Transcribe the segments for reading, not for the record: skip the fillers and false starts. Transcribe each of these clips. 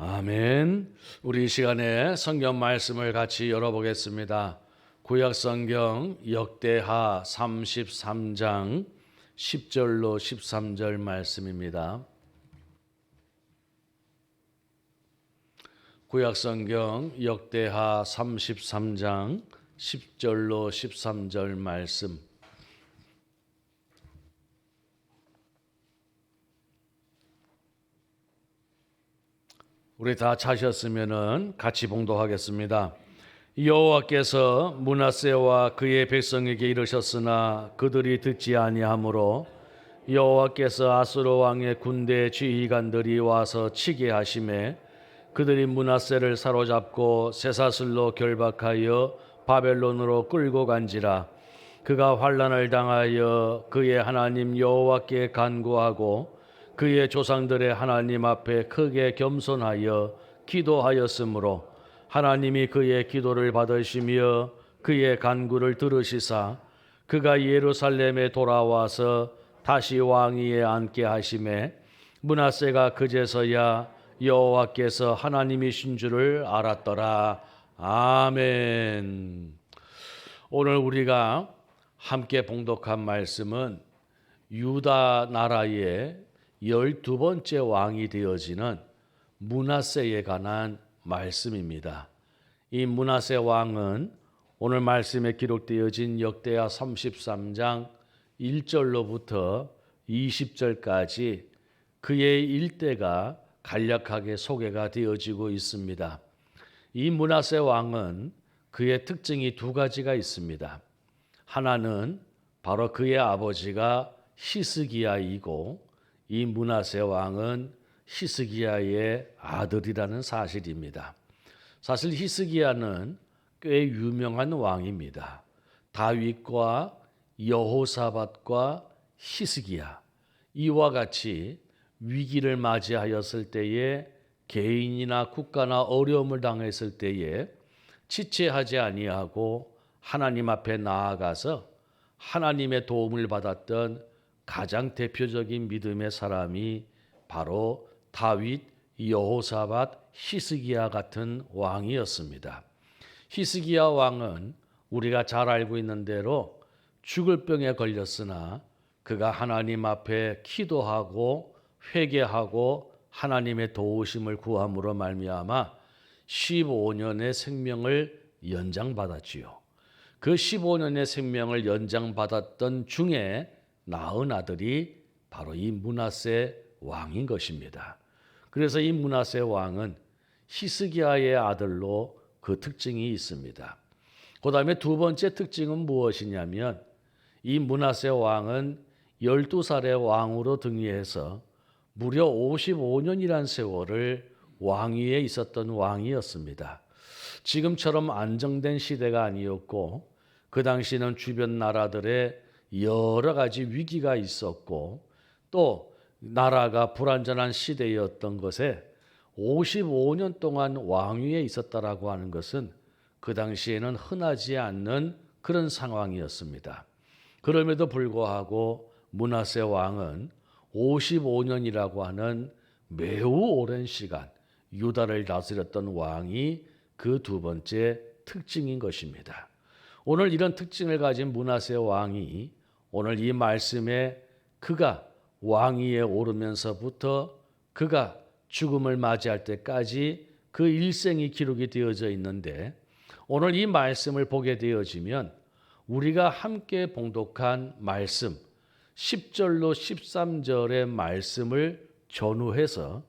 아멘. 우리 이 시간에 성경 말씀을 같이 열어보겠습니다. 구약 성경 역대하 33장 10절로 13절 말씀입니다. 구약 성경 역대하 33장 10절로 13절 말씀. 우리 다 찾으셨으면은 같이 봉독하겠습니다. 여호와께서 므낫세와 그의 백성에게 이르셨으나 그들이 듣지 아니하므로 여호와께서 아수르 왕의 군대 지휘관들이 와서 치게 하심에 그들이 므낫세를 사로잡고 쇠사슬로 결박하여 바벨론으로 끌고 간지라. 그가 환난을 당하여 그의 하나님 여호와께 간구하고 그의 조상들의 하나님 앞에 크게 겸손하여 기도하였으므로 하나님이 그의 기도를 받으시며 그의 간구를 들으시사 그가 예루살렘에 돌아와서 다시 왕위에 앉게 하심에 므낫세가 그제서야 여호와께서 하나님이신 줄을 알았더라. 아멘. 오늘 우리가 함께 봉독한 말씀은 유다 나라의 12번째 왕이 되어지는 므낫세에 관한 말씀입니다. 이 므낫세 왕은 오늘 말씀에 기록되어진 역대하 33장 1절로부터 20절까지 그의 일대가 간략하게 소개가 되어지고 있습니다. 이 므낫세 왕은 그의 특징이 두 가지가 있습니다. 하나는 바로 그의 아버지가 히스기야이고 이 므낫세 왕은 히스기야의 아들이라는 사실입니다. 사실 히스기야는 꽤 유명한 왕입니다. 다윗과 여호사밧과 히스기야, 이와 같이 위기를 맞이하였을 때에 개인이나 국가나 어려움을 당했을 때에 지체하지 아니하고 하나님 앞에 나아가서 하나님의 도움을 받았던 가장 대표적인 믿음의 사람이 바로 다윗, 여호사밧, 히스기야 같은 왕이었습니다. 히스기야 왕은 우리가 잘 알고 있는 대로 죽을 병에 걸렸으나 그가 하나님 앞에 기도하고 회개하고 하나님의 도우심을 구함으로 말미암아 15년의 생명을 연장받았지요. 그 15년의 생명을 연장받았던 중에 낳은 아들이 바로 이 므낫세 왕인 것입니다. 그래서 이 므낫세 왕은 히스기야의 아들로 그 특징이 있습니다. 그 다음에 두 번째 특징은 무엇이냐면 이 므낫세 왕은 12살의 왕으로 등위해서 무려 55년이란 세월을 왕위에 있었던 왕이었습니다. 지금처럼 안정된 시대가 아니었고 그 당시는 주변 나라들의 여러 가지 위기가 있었고 또 나라가 불안전한 시대였던 것에 55년 동안 왕위에 있었다라고 하는 것은 그 당시에는 흔하지 않는 그런 상황이었습니다. 그럼에도 불구하고 므낫세 왕은 55년이라고 하는 매우 오랜 시간 유다를 다스렸던 왕이 그 두 번째 특징인 것입니다. 오늘 이런 특징을 가진 므낫세 왕이 오늘 이 말씀에 그가 왕위에 오르면서부터 그가 죽음을 맞이할 때까지 그 일생이 기록이 되어져 있는데 오늘 이 말씀을 보게 되어지면 우리가 함께 봉독한 말씀 10절로 13절의 말씀을 전후해서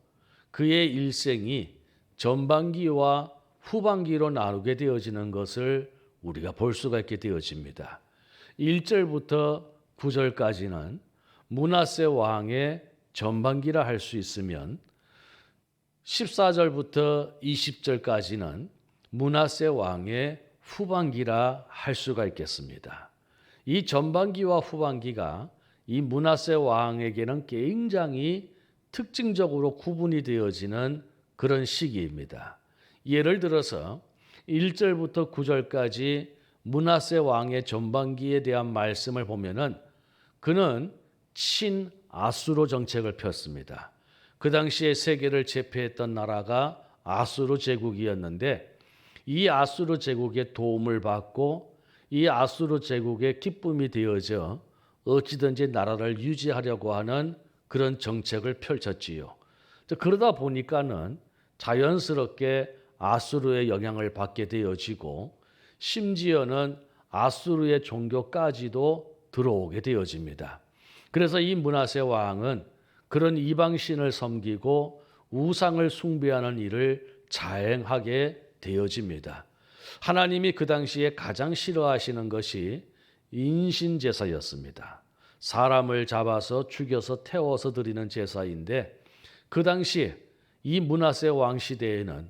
그의 일생이 전반기와 후반기로 나누게 되어지는 것을 우리가 볼 수가 있게 되어집니다. 1절부터 9절까지는 므낫세 왕의 전반기라 할 수 있으면 14절부터 20절까지는 므낫세 왕의 후반기라 할 수가 있겠습니다. 이 전반기와 후반기가 이 므낫세 왕에게는 굉장히 특징적으로 구분이 되어지는 그런 시기입니다. 예를 들어서 1절부터 9절까지 므낫세 왕의 전반기에 대한 말씀을 보면은 그는 친아수르 정책을 폈습니다. 그 당시에 세계를 제패했던 나라가 아수르 제국이었는데 이 아수르 제국의 도움을 받고 이 아수르 제국의 기쁨이 되어져 어찌든지 나라를 유지하려고 하는 그런 정책을 펼쳤지요. 그러다 보니까는 자연스럽게 아수르의 영향을 받게 되어지고 심지어는 아수르의 종교까지도 들어오게 되어집니다. 그래서 이 므낫세 왕은 그런 이방신을 섬기고 우상을 숭배하는 일을 자행하게 되어집니다. 하나님이 그 당시에 가장 싫어하시는 것이 인신제사였습니다. 사람을 잡아서 죽여서 태워서 드리는 제사인데 그 당시에 이 므낫세 왕 시대에는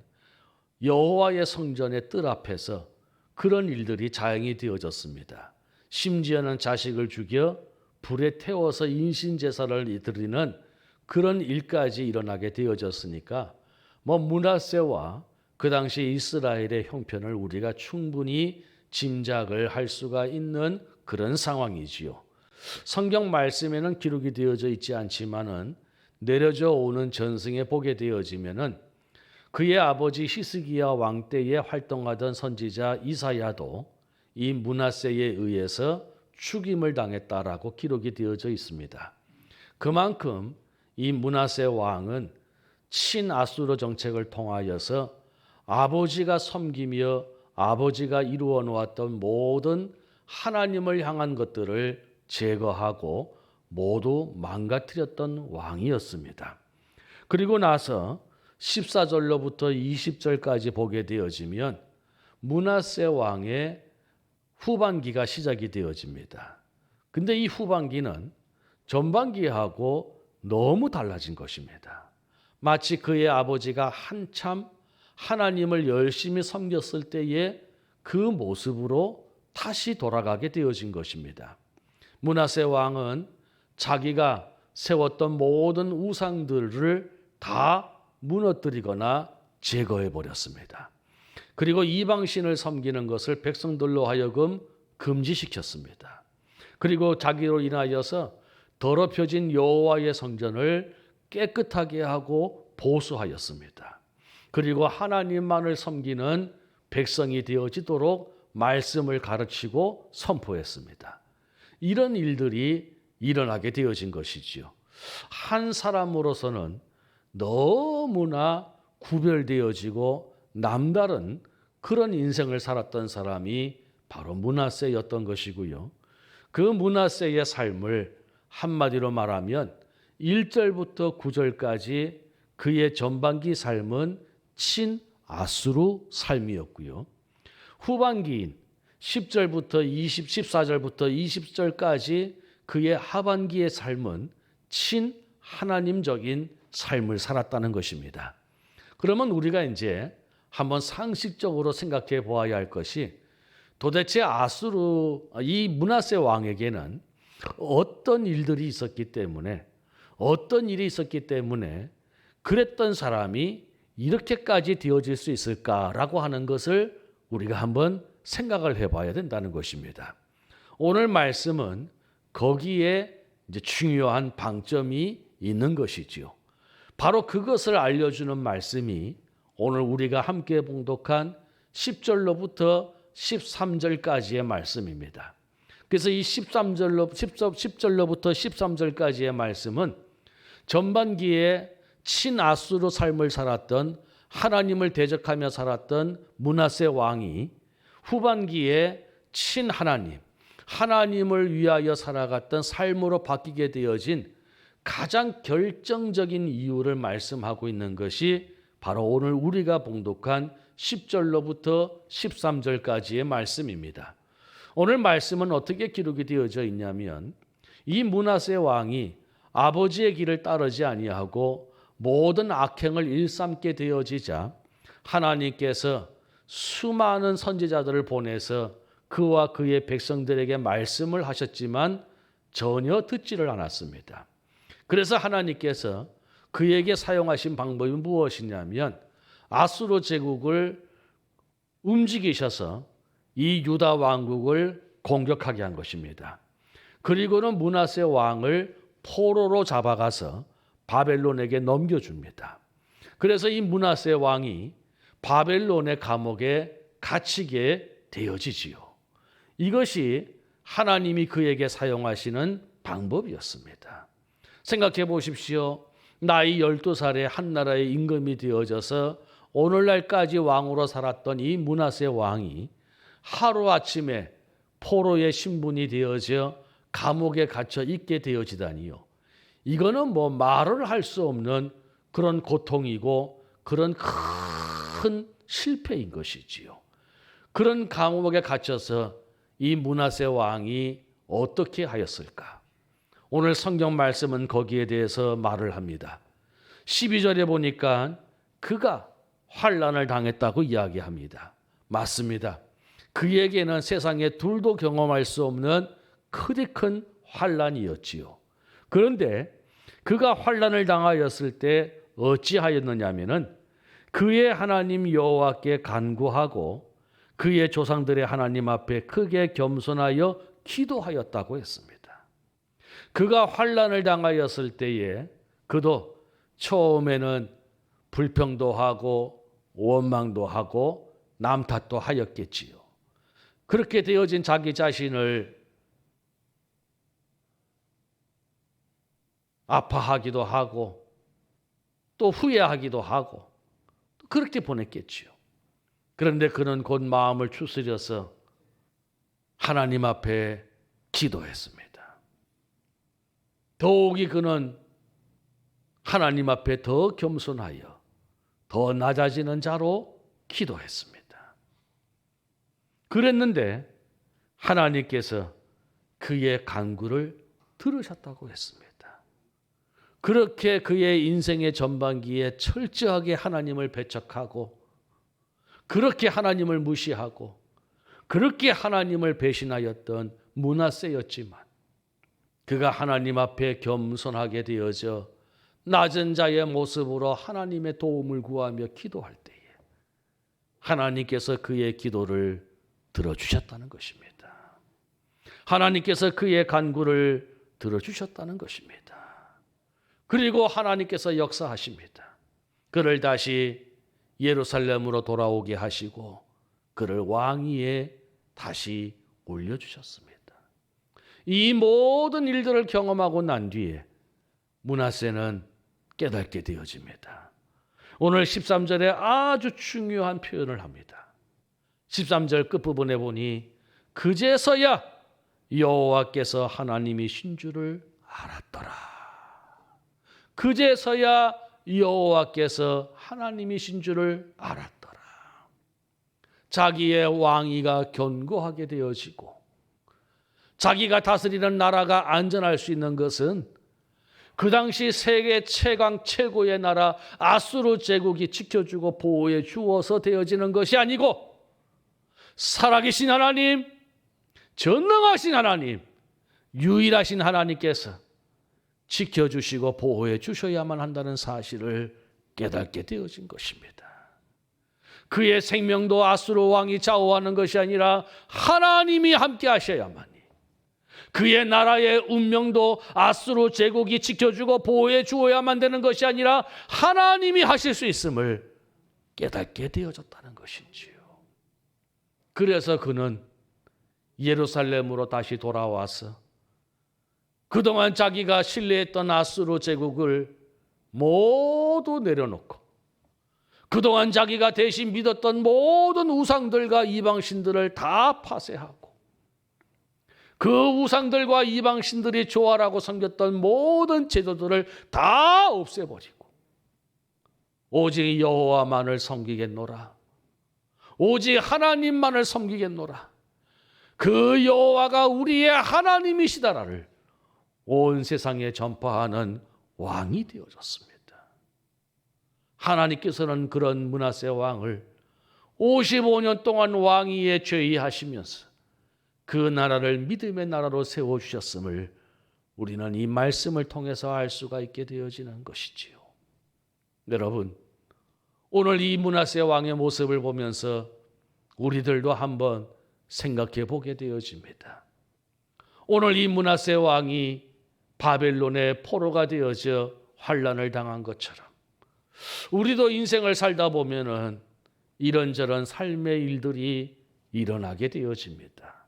여호와의 성전의 뜰 앞에서 그런 일들이 자행이 되어졌습니다. 심지어는 자식을 죽여 불에 태워서 인신제사를 드리는 그런 일까지 일어나게 되어졌으니까 므낫세와 그 당시 이스라엘의 형편을 우리가 충분히 짐작을 할 수가 있는 그런 상황이지요. 성경 말씀에는 기록이 되어져 있지 않지만은 내려져 오는 전승에 보게 되어지면은 그의 아버지 히스기야 왕 때에 활동하던 선지자 이사야도 이 므낫세에 의해서 죽임을 당했다라고 기록이 되어져 있습니다. 그만큼 이 므낫세 왕은 친아수르 정책을 통하여서 아버지가 섬기며 아버지가 이루어 놓았던 모든 하나님을 향한 것들을 제거하고 모두 망가뜨렸던 왕이었습니다. 그리고 나서 14절로부터 20절까지 보게 되어지면 므낫세 왕의 후반기가 시작이 되어집니다. 근데 이 후반기는 전반기하고 너무 달라진 것입니다. 마치 그의 아버지가 한참 하나님을 열심히 섬겼을 때의 그 모습으로 다시 돌아가게 되어진 것입니다. 므낫세 왕은 자기가 세웠던 모든 우상들을 다 무너뜨리거나 제거해 버렸습니다. 그리고 이방신을 섬기는 것을 백성들로 하여금 금지시켰습니다. 그리고 자기로 인하여서 더럽혀진 여호와의 성전을 깨끗하게 하고 보수하였습니다. 그리고 하나님만을 섬기는 백성이 되어지도록 말씀을 가르치고 선포했습니다. 이런 일들이 일어나게 되어진 것이지요. 한 사람으로서는 너무나 구별되어지고 남다른 그런 인생을 살았던 사람이 바로 므낫세였던 것이고요. 그 므낫세의 삶을 한마디로 말하면 1절부터 9절까지 그의 전반기 삶은 친아수르 삶이었고요. 후반기인 10절부터 14절부터 20절까지 그의 하반기의 삶은 친하나님적인 삶을 살았다는 것입니다. 그러면 우리가 이제 한번 상식적으로 생각해 보아야 할 것이 도대체 이 므낫세 왕에게는 어떤 일들이 있었기 때문에 어떤 일이 있었기 때문에 그랬던 사람이 이렇게까지 되어질 수 있을까라고 하는 것을 우리가 한번 생각을 해봐야 된다는 것입니다. 오늘 말씀은 거기에 이제 중요한 방점이 있는 것이지요. 바로 그것을 알려주는 말씀이 오늘 우리가 함께 봉독한 10절로부터 13절까지의 말씀입니다. 그래서 이 10절로부터 13절까지의 말씀은 전반기에 친아수르 삶을 살았던 하나님을 대적하며 살았던 므낫세 왕이 후반기에 친하나님, 하나님을 위하여 살아갔던 삶으로 바뀌게 되어진 가장 결정적인 이유를 말씀하고 있는 것이 바로 오늘 우리가 봉독한 10절로부터 13절까지의 말씀입니다. 오늘 말씀은 어떻게 기록이 되어져 있냐면 이 므낫세 왕이 아버지의 길을 따르지 아니하고 모든 악행을 일삼게 되어지자 하나님께서 수많은 선지자들을 보내서 그와 그의 백성들에게 말씀을 하셨지만 전혀 듣지를 않았습니다. 그래서 하나님께서 그에게 사용하신 방법이 무엇이냐면 아수르 제국을 움직이셔서 이 유다 왕국을 공격하게 한 것입니다. 그리고는 므낫세 왕을 포로로 잡아가서 바벨론에게 넘겨줍니다. 그래서 이 므낫세 왕이 바벨론의 감옥에 갇히게 되어지지요. 이것이 하나님이 그에게 사용하시는 방법이었습니다. 생각해 보십시오. 나이 12살에 한 나라의 임금이 되어져서 오늘날까지 왕으로 살았던 이 므낫세 왕이 하루아침에 포로의 신분이 되어져 감옥에 갇혀 있게 되어지다니요. 이거는 뭐 말을 할 수 없는 그런 고통이고 그런 큰 실패인 것이지요. 그런 감옥에 갇혀서 이 므낫세 왕이 어떻게 하였을까? 오늘 성경 말씀은 거기에 대해서 말을 합니다. 12절에 보니까 그가 환난을 당했다고 이야기합니다. 맞습니다. 그에게는 세상에 둘도 경험할 수 없는 크디 큰 환난이었지요. 그런데 그가 환난을 당하였을 때 어찌하였느냐면은 그의 하나님 여호와께 간구하고 그의 조상들의 하나님 앞에 크게 겸손하여 기도하였다고 했습니다. 그가 환난을 당하였을 때에 그도 처음에는 불평도 하고 원망도 하고 남 탓도 하였겠지요. 그렇게 되어진 자기 자신을 아파하기도 하고 또 후회하기도 하고 그렇게 보냈겠지요. 그런데 그는 곧 마음을 추스려서 하나님 앞에 기도했습니다. 더욱이 그는 하나님 앞에 더 겸손하여 더 낮아지는 자로 기도했습니다. 그랬는데 하나님께서 그의 간구를 들으셨다고 했습니다. 그렇게 그의 인생의 전반기에 철저하게 하나님을 배척하고 그렇게 하나님을 무시하고 그렇게 하나님을 배신하였던 므낫세였지만 그가 하나님 앞에 겸손하게 되어져 낮은 자의 모습으로 하나님의 도움을 구하며 기도할 때에 하나님께서 그의 기도를 들어주셨다는 것입니다. 하나님께서 그의 간구를 들어주셨다는 것입니다. 그리고 하나님께서 역사하십니다. 그를 다시 예루살렘으로 돌아오게 하시고 그를 왕위에 다시 올려주셨습니다. 이 모든 일들을 경험하고 난 뒤에 므낫세는 깨닫게 되어집니다. 오늘 13절에 아주 중요한 표현을 합니다. 13절 끝부분에 보니 그제서야 여호와께서 하나님이신 줄을 알았더라. 그제서야 여호와께서 하나님이신 줄을 알았더라. 자기의 왕위가 견고하게 되어지고 자기가 다스리는 나라가 안전할 수 있는 것은 그 당시 세계 최강 최고의 나라 아수르 제국이 지켜주고 보호해 주어서 되어지는 것이 아니고 살아계신 하나님, 전능하신 하나님, 유일하신 하나님께서 지켜주시고 보호해 주셔야만 한다는 사실을 깨닫게 되어진 것입니다. 그의 생명도 아수르 왕이 좌우하는 것이 아니라 하나님이 함께 하셔야만이, 그의 나라의 운명도 아수르 제국이 지켜주고 보호해 주어야만 되는 것이 아니라 하나님이 하실 수 있음을 깨닫게 되어졌다는 것이지요. 그래서 그는 예루살렘으로 다시 돌아와서 그동안 자기가 신뢰했던 아수르 제국을 모두 내려놓고 그동안 자기가 대신 믿었던 모든 우상들과 이방신들을 다 파쇄하고 그 우상들과 이방신들이 조화라고 섬겼던 모든 제도들을 다 없애버리고 오직 여호와만을 섬기겠노라. 오직 하나님만을 섬기겠노라. 그 여호와가 우리의 하나님이시다라를 온 세상에 전파하는 왕이 되어졌습니다. 하나님께서는 그런 므낫세 왕을 55년 동안 왕위에 죄위하시면서 그 나라를 믿음의 나라로 세워주셨음을 우리는 이 말씀을 통해서 알 수가 있게 되어지는 것이지요. 여러분, 오늘 이 므낫세 왕의 모습을 보면서 우리들도 한번 생각해 보게 되어집니다. 오늘 이 므낫세 왕이 바벨론의 포로가 되어져 환난을 당한 것처럼 우리도 인생을 살다 보면은 이런저런 삶의 일들이 일어나게 되어집니다.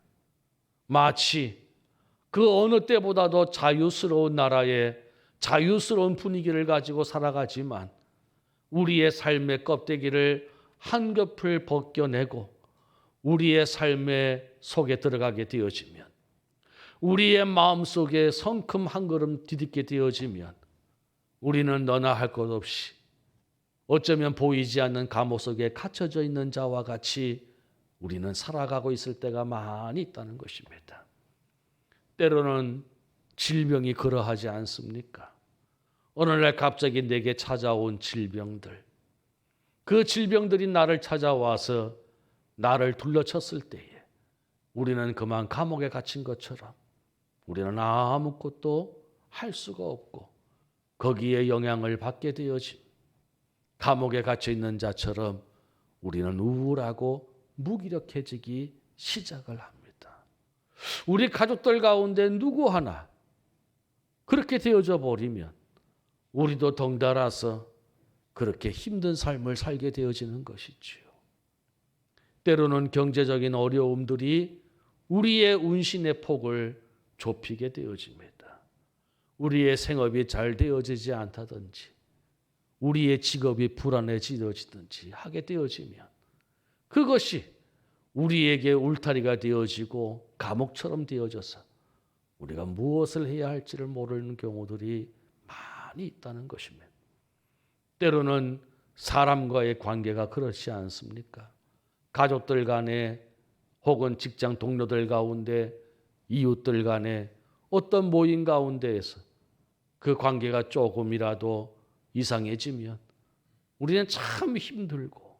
마치 그 어느 때보다도 자유스러운 나라에 자유스러운 분위기를 가지고 살아가지만 우리의 삶의 껍데기를 한겹을 벗겨내고 우리의 삶의 속에 들어가게 되어지면, 우리의 마음속에 성큼 한 걸음 디딛게 되어지면 우리는 너나 할 것 없이 어쩌면 보이지 않는 감옥 속에 갇혀져 있는 자와 같이 우리는 살아가고 있을 때가 많이 있다는 것입니다. 때로는 질병이 그러하지 않습니까? 어느 날 갑자기 내게 찾아온 질병들, 그 질병들이 나를 찾아와서 나를 둘러쳤을 때에 우리는 그만 감옥에 갇힌 것처럼 우리는 아무것도 할 수가 없고 거기에 영향을 받게 되어짐. 감옥에 갇혀 있는 자처럼 우리는 우울하고 무기력해지기 시작을 합니다. 우리 가족들 가운데 누구 하나 그렇게 되어져 버리면 우리도 덩달아서 그렇게 힘든 삶을 살게 되어지는 것이지요. 때로는 경제적인 어려움들이 우리의 운신의 폭을 좁히게 되어집니다. 우리의 생업이 잘 되어지지 않다든지 우리의 직업이 불안해지든지 하게 되어지면 그것이 우리에게 울타리가 되어지고 감옥처럼 되어져서 우리가 무엇을 해야 할지를 모르는 경우들이 많이 있다는 것입니다. 때로는 사람과의 관계가 그렇지 않습니까? 가족들 간에 혹은 직장 동료들 가운데 이웃들 간에 어떤 모임 가운데에서 그 관계가 조금이라도 이상해지면 우리는 참 힘들고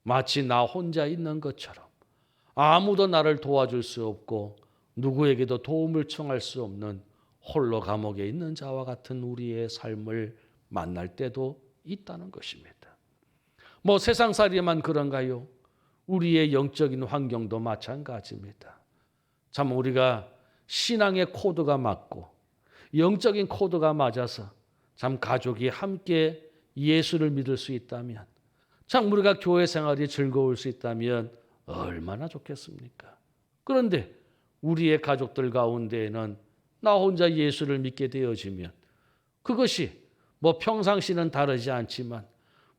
마치 나 혼자 있는 것처럼 아무도 나를 도와줄 수 없고 누구에게도 도움을 청할 수 없는 홀로 감옥에 있는 자와 같은 우리의 삶을 만날 때도 있다는 것입니다. 뭐 세상살이만 그런가요? 우리의 영적인 환경도 마찬가지입니다. 참 우리가 신앙의 코드가 맞고 영적인 코드가 맞아서 참 가족이 함께 예수를 믿을 수 있다면, 참 우리가 교회 생활이 즐거울 수 있다면 얼마나 좋겠습니까? 그런데 우리의 가족들 가운데에는 나 혼자 예수를 믿게 되어지면 그것이 뭐 평상시는 다르지 않지만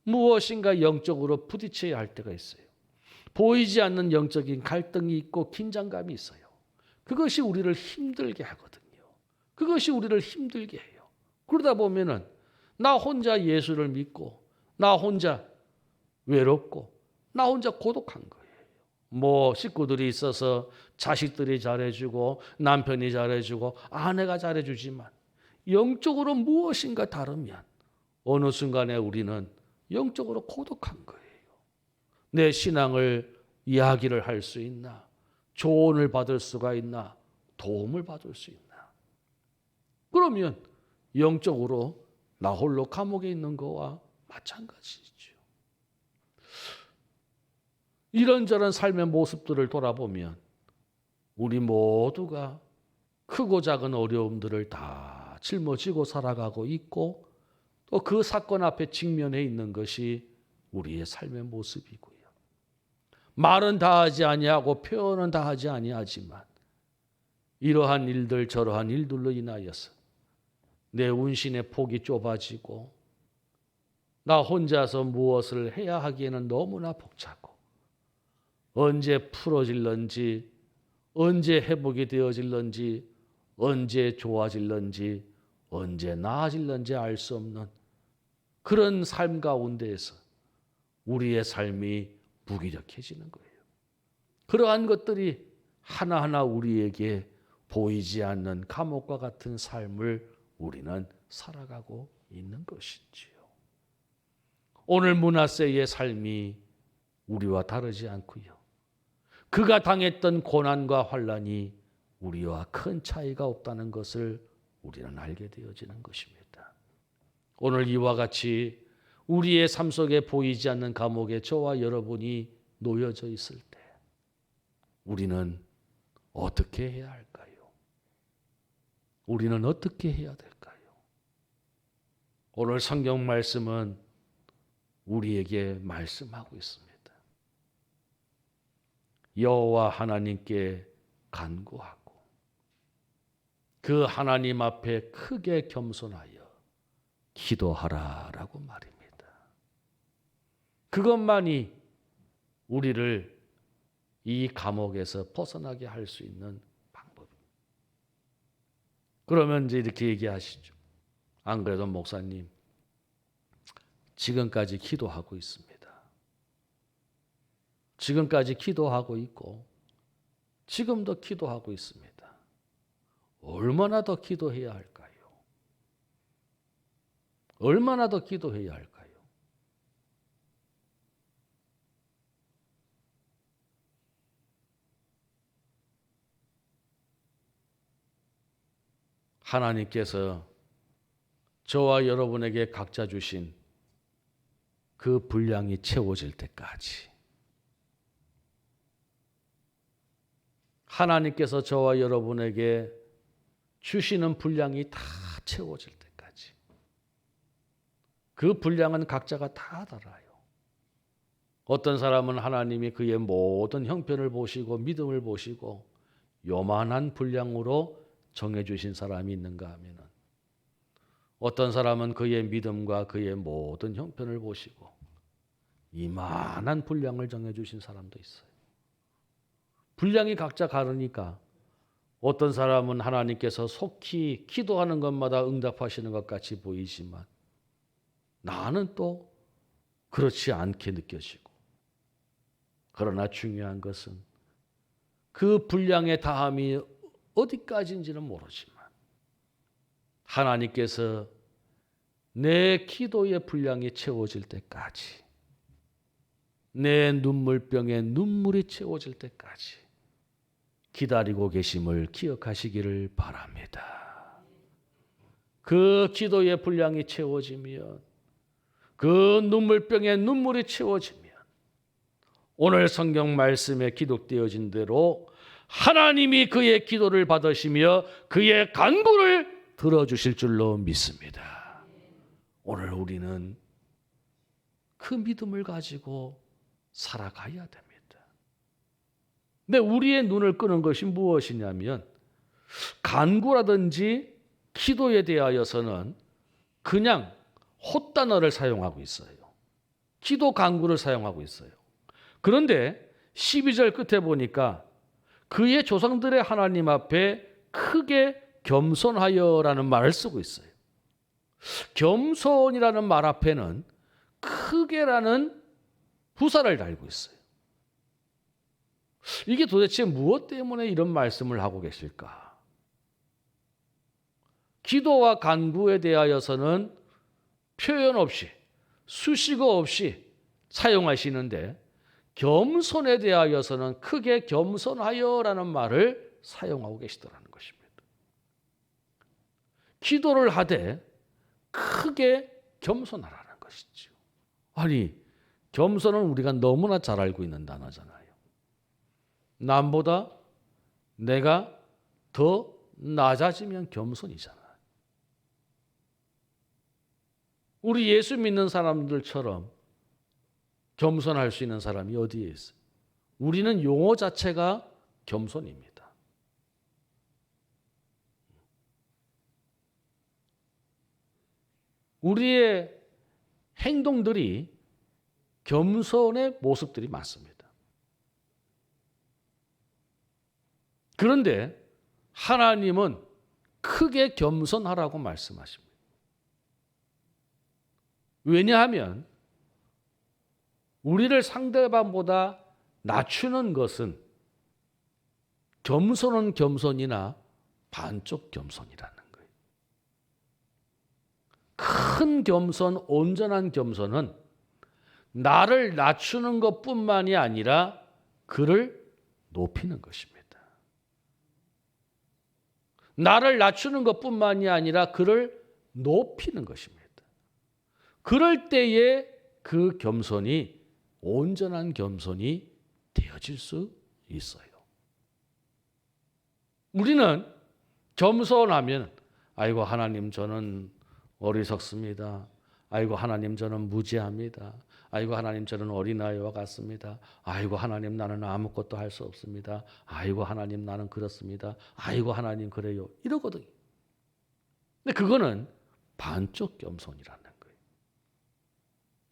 무엇인가 영적으로 부딪혀야 할 때가 있어요. 보이지 않는 영적인 갈등이 있고 긴장감이 있어요. 그것이 우리를 힘들게 하거든요. 그것이 우리를 힘들게 해요. 그러다 보면은 나 혼자 예수를 믿고 나 혼자 외롭고 나 혼자 고독한 거예요. 뭐 식구들이 있어서 자식들이 잘해주고 남편이 잘해주고 아내가 잘해주지만 영적으로 무엇인가 다르면 어느 순간에 우리는 영적으로 고독한 거예요. 내 신앙을 이야기를 할 수 있나? 조언을 받을 수가 있나? 도움을 받을 수 있나? 그러면 영적으로 나 홀로 감옥에 있는 거와 마찬가지죠. 이런저런 삶의 모습들을 돌아보면 우리 모두가 크고 작은 어려움들을 다 짊어지고 살아가고 있고 또 그 사건 앞에 직면해 있는 것이 우리의 삶의 모습이고요. 말은 다 하지 아니하고 표현은 다 하지 아니하지만 이러한 일들 저러한 일들로 인하여서 내 운신의 폭이 좁아지고 나 혼자서 무엇을 해야 하기에는 너무나 벅차고 언제 풀어질런지 언제 회복이 되어질런지 언제 좋아질런지 언제 나아질런지 알 수 없는 그런 삶 가운데에서 우리의 삶이 무기력해지는 거예요. 그러한 것들이 하나하나 우리에게 보이지 않는 감옥과 같은 삶을 우리는 살아가고 있는 것이지요. 오늘 므낫세의 삶이 우리와 다르지 않고요. 그가 당했던 고난과 환난이 우리와 큰 차이가 없다는 것을 우리는 알게 되어지는 것입니다. 오늘 이와 같이 우리의 삶 속에 보이지 않는 감옥에 저와 여러분이 놓여져 있을 때 우리는 어떻게 해야 할까요? 우리는 어떻게 해야 될까요? 오늘 성경 말씀은 우리에게 말씀하고 있습니다. 여호와 하나님께 간구하고 그 하나님 앞에 크게 겸손하여 기도하라라고 말입니다. 그것만이 우리를 이 감옥에서 벗어나게 할 수 있는 방법입니다. 그러면 이제 이렇게 얘기하시죠. 안 그래도 목사님, 지금까지 기도하고 있습니다. 지금까지 기도하고 있고 지금도 기도하고 있습니다. 얼마나 더 기도해야 할까요? 얼마나 더 기도해야 할까요? 하나님께서 저와 여러분에게 각자 주신 그 분량이 채워질 때까지, 하나님께서 저와 여러분에게 주시는 분량이 다 채워질 때까지, 그 분량은 각자가 다 달라요. 어떤 사람은 하나님이 그의 모든 형편을 보시고 믿음을 보시고 요만한 분량으로 정해주신 사람이 있는가 하면, 어떤 사람은 그의 믿음과 그의 모든 형편을 보시고 이만한 분량을 정해주신 사람도 있어요. 분량이 각자 다르니까 어떤 사람은 하나님께서 속히 기도하는 것마다 응답하시는 것 같이 보이지만 나는 또 그렇지 않게 느껴지고, 그러나 중요한 것은 그 분량의 다함이 어디까지인지는 모르지만 하나님께서 내 기도의 분량이 채워질 때까지, 내 눈물병에 눈물이 채워질 때까지 기다리고 계심을 기억하시기를 바랍니다. 그 기도의 분량이 채워지면, 그 눈물병에 눈물이 채워지면 오늘 성경 말씀에 기록되어진 대로 하나님이 그의 기도를 받으시며 그의 간구를 들어주실 줄로 믿습니다. 오늘 우리는 그 믿음을 가지고 살아가야 됩니다. 근데 우리의 눈을 끄는 것이 무엇이냐면, 간구라든지 기도에 대하여서는 그냥 헛단어를 사용하고 있어요. 기도 간구를 사용하고 있어요. 그런데 12절 끝에 보니까 그의 조상들의 하나님 앞에 크게 겸손하여라는 말을 쓰고 있어요. 겸손이라는 말 앞에는 크게라는 부사를 달고 있어요. 이게 도대체 무엇 때문에 이런 말씀을 하고 계실까? 기도와 간구에 대하여서는 표현 없이, 수식어 없이 사용하시는데 겸손에 대하여서는 크게 겸손하여라는 말을 사용하고 계시더라는 것입니다. 기도를 하되 크게 겸손하라는 것이죠. 아니, 겸손은 우리가 너무나 잘 알고 있는 단어잖아요. 남보다 내가 더 낮아지면 겸손이잖아요. 우리 예수 믿는 사람들처럼 겸손할 수 있는 사람이 어디에 있어요? 우리는 용어 자체가 겸손입니다. 우리의 행동들이 겸손의 모습들이 많습니다. 그런데 하나님은 크게 겸손하라고 말씀하십니다. 왜냐하면 우리를 상대방보다 낮추는 것은 겸손은 겸손이나 반쪽 겸손이라는 거예요. 큰 겸손, 온전한 겸손은 나를 낮추는 것뿐만이 아니라 그를 높이는 것입니다. 나를 낮추는 것뿐만이 아니라 그를 높이는 것입니다. 그럴 때에 그 겸손이 온전한 겸손이 되어질 수 있어요. 우리는 겸손하면, 아이고 하나님 저는 어리석습니다. 아이고 하나님 저는 무지합니다. 아이고 하나님 저는 어린아이와 같습니다. 아이고 하나님 나는 아무것도 할 수 없습니다. 아이고 하나님 나는 그렇습니다. 아이고 하나님 그래요. 이러거든요. 근데 그거는 반쪽 겸손이라는 거예요.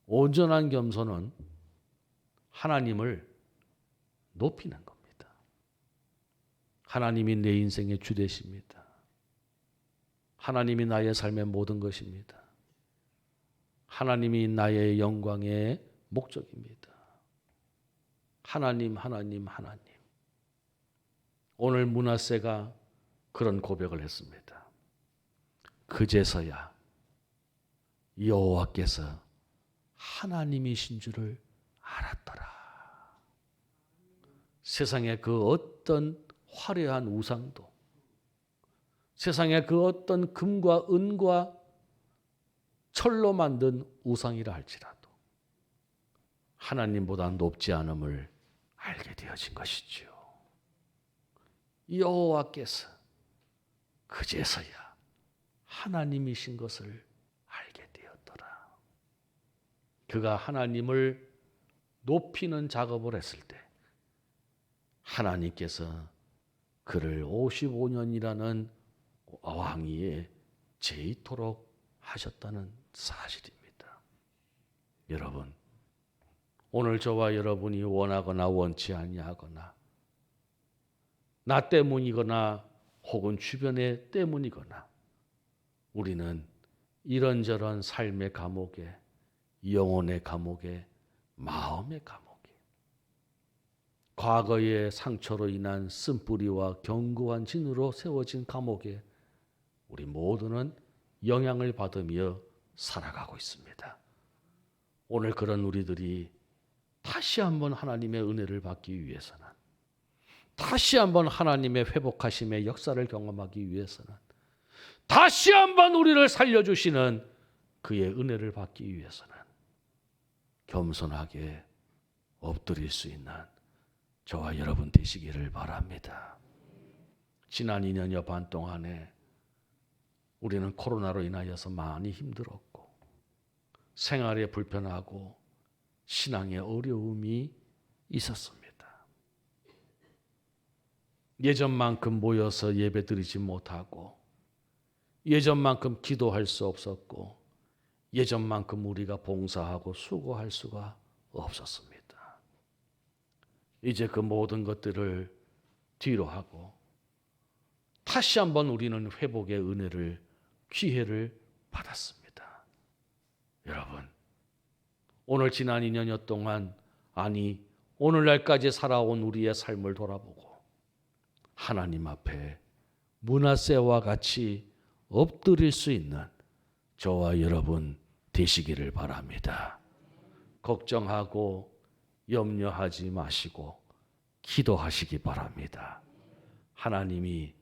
온전한 겸손은 하나님을 높이는 겁니다. 하나님이 내 인생의 주 되십니다. 하나님이 나의 삶의 모든 것입니다. 하나님이 나의 영광의 목적입니다. 하나님, 하나님, 하나님. 오늘 므낫세가 그런 고백을 했습니다. 그제서야 여호와께서 하나님이신 줄을 알았더라. 세상의 그 어떤 화려한 우상도, 세상의 그 어떤 금과 은과 철로 만든 우상이라 할지라도 하나님보다 높지 않음을 알게 되어진 것이지요. 여호와께서 그제서야 하나님이신 것을 알게 되었더라. 그가 하나님을 높이는 작업을 했을 때 하나님께서 그를 55년이라는 왕위에 재이토록 하셨다는 사실입니다. 여러분, 오늘 저와 여러분이 원하거나 원치 아니하거나 나 때문이거나 혹은 주변의 때문이거나 우리는 이런저런 삶의 감옥에, 영혼의 감옥에, 마음의 감옥에, 과거의 상처로 인한 쓴뿌리와 견고한 진으로 세워진 감옥에 우리 모두는 영향을 받으며 살아가고 있습니다. 오늘 그런 우리들이 다시 한번 하나님의 은혜를 받기 위해서는, 다시 한번 하나님의 회복하심의 역사를 경험하기 위해서는, 다시 한번 우리를 살려주시는 그의 은혜를 받기 위해서는 겸손하게 엎드릴 수 있는 저와 여러분 되시기를 바랍니다. 지난 2년여 반 동안에 우리는 코로나로 인하여서 많이 힘들었고 생활에 불편하고 신앙에 어려움이 있었습니다. 예전만큼 모여서 예배드리지 못하고 예전만큼 기도할 수 없었고 예전만큼 우리가 봉사하고 수고할 수가 없었습니다. 이제 그 모든 것들을 뒤로 하고 다시 한번 우리는 회복의 은혜를, 기회를 받았습니다. 여러분, 오늘 지난 2년여 동안, 아니 오늘날까지 살아온 우리의 삶을 돌아보고 하나님 앞에 므낫세와 같이 엎드릴 수 있는 저와 여러분 되시기를 바랍니다. 걱정하고 염려하지 마시고 기도하시기 바랍니다. 하나님이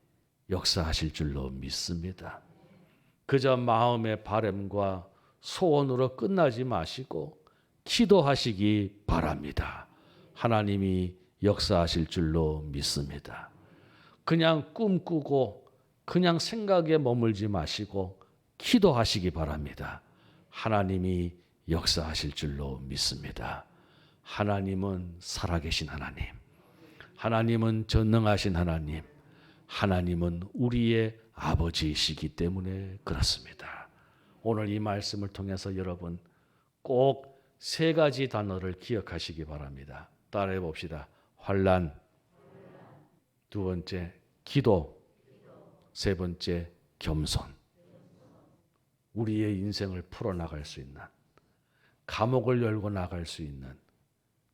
역사하실 줄로 믿습니다. 그저 마음의 바람과 소원으로 끝나지 마시고 기도하시기 바랍니다. 하나님이 역사하실 줄로 믿습니다. 그냥 꿈꾸고 그냥 생각에 머물지 마시고 기도하시기 바랍니다. 하나님이 역사하실 줄로 믿습니다. 하나님은 살아계신 하나님, 하나님은 전능하신 하나님, 하나님은 우리의 아버지이시기 때문에 그렇습니다. 오늘 이 말씀을 통해서 여러분 꼭 세 가지 단어를 기억하시기 바랍니다. 따라해 봅시다. 환난, 두 번째 기도, 세 번째 겸손. 우리의 인생을 풀어나갈 수 있는, 감옥을 열고 나갈 수 있는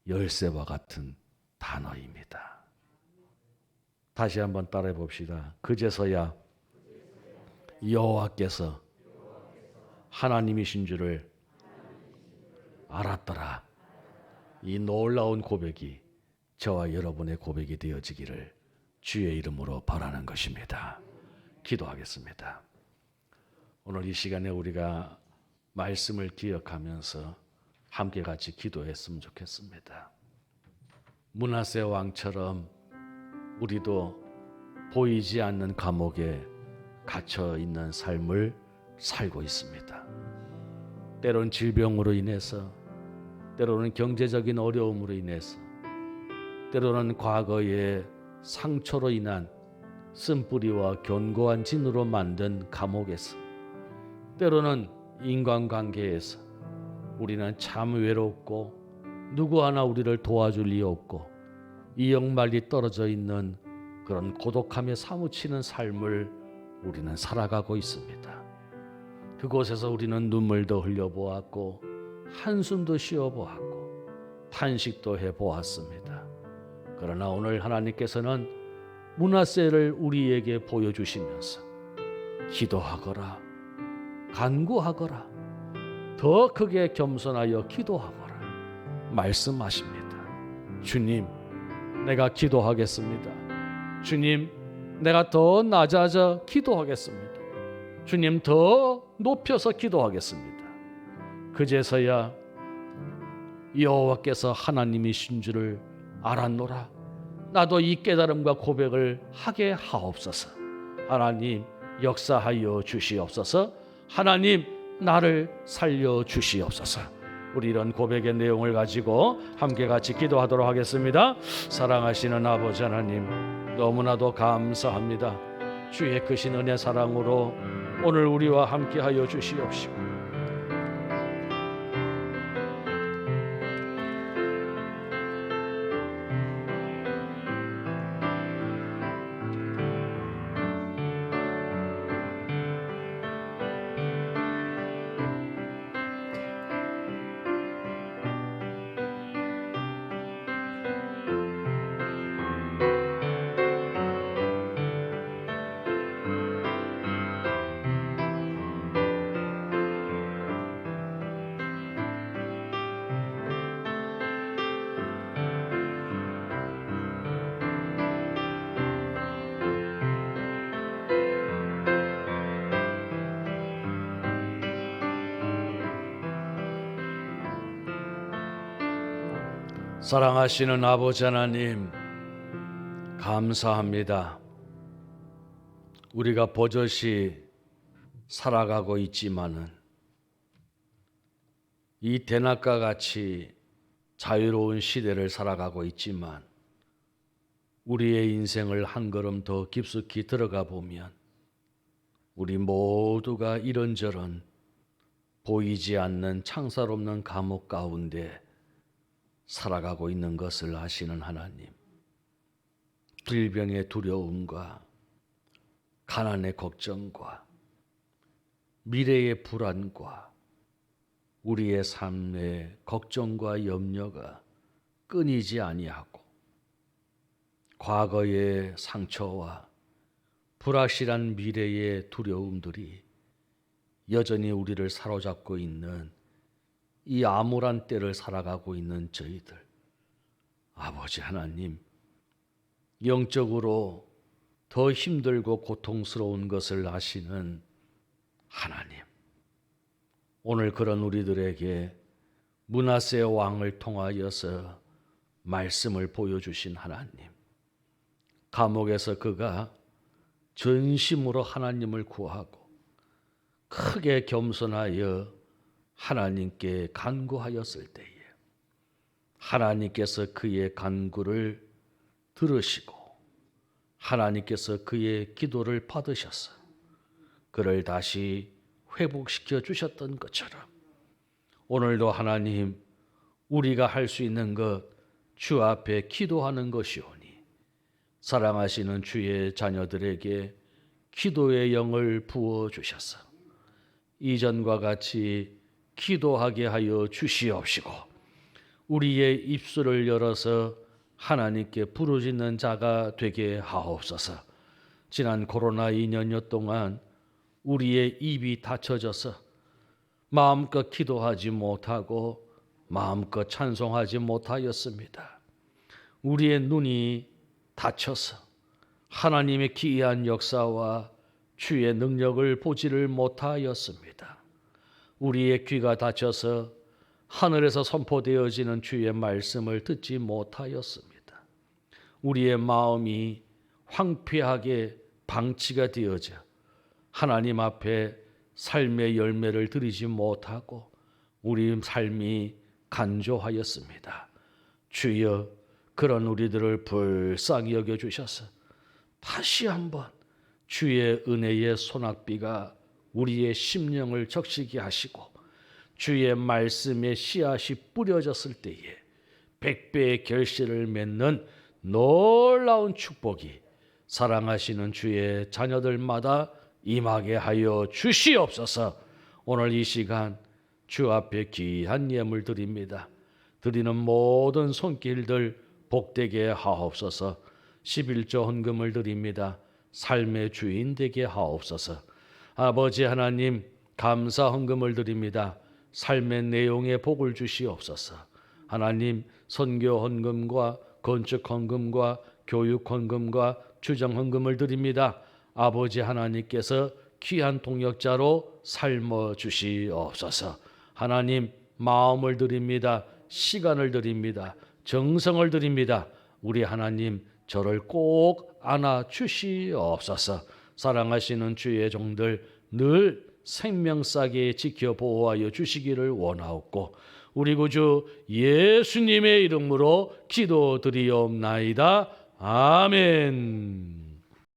열쇠와 같은 단어입니다. 다시 한번 따라해 봅시다. 그제서야 여호와께서 하나님이신 줄을 알았더라. 이 놀라운 고백이 저와 여러분의 고백이 되어지기를 주의 이름으로 바라는 것입니다. 기도하겠습니다. 오늘 이 시간에 우리가 말씀을 기억하면서 함께 같이 기도했으면 좋겠습니다. 므낫세 왕처럼 우리도 보이지 않는 감옥에 갇혀 있는 삶을 살고 있습니다. 때로는 질병으로 인해서, 때로는 경제적인 어려움으로 인해서, 때로는 과거의 상처로 인한 쓴뿌리와 견고한 진으로 만든 감옥에서, 때로는 인간관계에서 우리는 참 외롭고 누구 하나 우리를 도와줄 리 없고 이역말리 떨어져 있는 그런 고독함에 사무치는 삶을 우리는 살아가고 있습니다. 그곳에서 우리는 눈물도 흘려보았고 한숨도 쉬어보았고 탄식도 해보았습니다. 그러나 오늘 하나님께서는 므낫세를 우리에게 보여주시면서 기도하거라, 간구하거라, 더 크게 겸손하여 기도하거라 말씀하십니다. 주님, 내가 기도하겠습니다. 주님, 내가 더 낮아져 기도하겠습니다. 주님, 더 높여서 기도하겠습니다. 그제서야 여호와께서 하나님이신 줄을 알았노라. 나도 이 깨달음과 고백을 하게 하옵소서. 하나님, 역사하여 주시옵소서. 하나님, 나를 살려 주시옵소서. 우리 이런 고백의 내용을 가지고 함께 같이 기도하도록 하겠습니다. 사랑하시는 아버지 하나님, 너무나도 감사합니다. 주의 크신 은혜 사랑으로 오늘 우리와 함께하여 주시옵시고, 사랑하시는 아버지 하나님, 감사합니다. 우리가 버젓이 살아가고 있지만은 이 대낮과 같이 자유로운 시대를 살아가고 있지만 우리의 인생을 한 걸음 더 깊숙이 들어가 보면 우리 모두가 이런저런 보이지 않는 창살 없는 감옥 가운데 살아가고 있는 것을 아시는 하나님, 질병의 두려움과 가난의 걱정과 미래의 불안과 우리의 삶의 걱정과 염려가 끊이지 아니하고 과거의 상처와 불확실한 미래의 두려움들이 여전히 우리를 사로잡고 있는 이 암울한 때를 살아가고 있는 저희들, 아버지 하나님, 영적으로 더 힘들고 고통스러운 것을 아시는 하나님, 오늘 그런 우리들에게 므낫세 왕을 통하여서 말씀을 보여주신 하나님, 감옥에서 그가 전심으로 하나님을 구하고 크게 겸손하여 하나님께 간구하였을 때에 하나님께서 그의 간구를 들으시고 하나님께서 그의 기도를 받으셔서 그를 다시 회복시켜 주셨던 것처럼 오늘도 하나님, 우리가 할 수 있는 것 주 앞에 기도하는 것이오니 사랑하시는 주의 자녀들에게 기도의 영을 부어 주셔서 이전과 같이 기도하게 하여 주시옵시고 우리의 입술을 열어서 하나님께 부르짖는 자가 되게 하옵소서. 지난 코로나 2년여 동안 우리의 입이 닫혀져서 마음껏 기도하지 못하고 마음껏 찬송하지 못하였습니다. 우리의 눈이 닫혀서 하나님의 기이한 역사와 주의 능력을 보지를 못하였습니다. 우리의 귀가 닫혀서 하늘에서 선포되어지는 주의 말씀을 듣지 못하였습니다. 우리의 마음이 황폐하게 방치가 되어져 하나님 앞에 삶의 열매를 드리지 못하고 우리 삶이 간조하였습니다. 주여, 그런 우리들을 불쌍히 여겨주셔서 다시 한번 주의 은혜의 소낙비가 우리의 심령을 적시게 하시고 주의 말씀의 씨앗이 뿌려졌을 때에 100배의 결실을 맺는 놀라운 축복이 사랑하시는 주의 자녀들마다 임하게 하여 주시옵소서. 오늘 이 시간 주 앞에 귀한 예물 드립니다. 드리는 모든 손길들 복되게 하옵소서. 11조 헌금을 드립니다. 삶의 주인 되게 하옵소서. 아버지 하나님, 감사 헌금을 드립니다. 삶의 내용에 복을 주시옵소서. 하나님, 선교 헌금과 건축 헌금과 교육 헌금과 주정 헌금을 드립니다. 아버지 하나님께서 귀한 동역자로 삶아 주시옵소서. 하나님, 마음을 드립니다. 시간을 드립니다. 정성을 드립니다. 우리 하나님, 저를 꼭 안아 주시옵소서. 사랑하시는 주의 종들 늘 생명싸게 지켜 보호하여 주시기를 원하옵고 우리 구주 예수님의 이름으로 기도드리옵나이다. 아멘.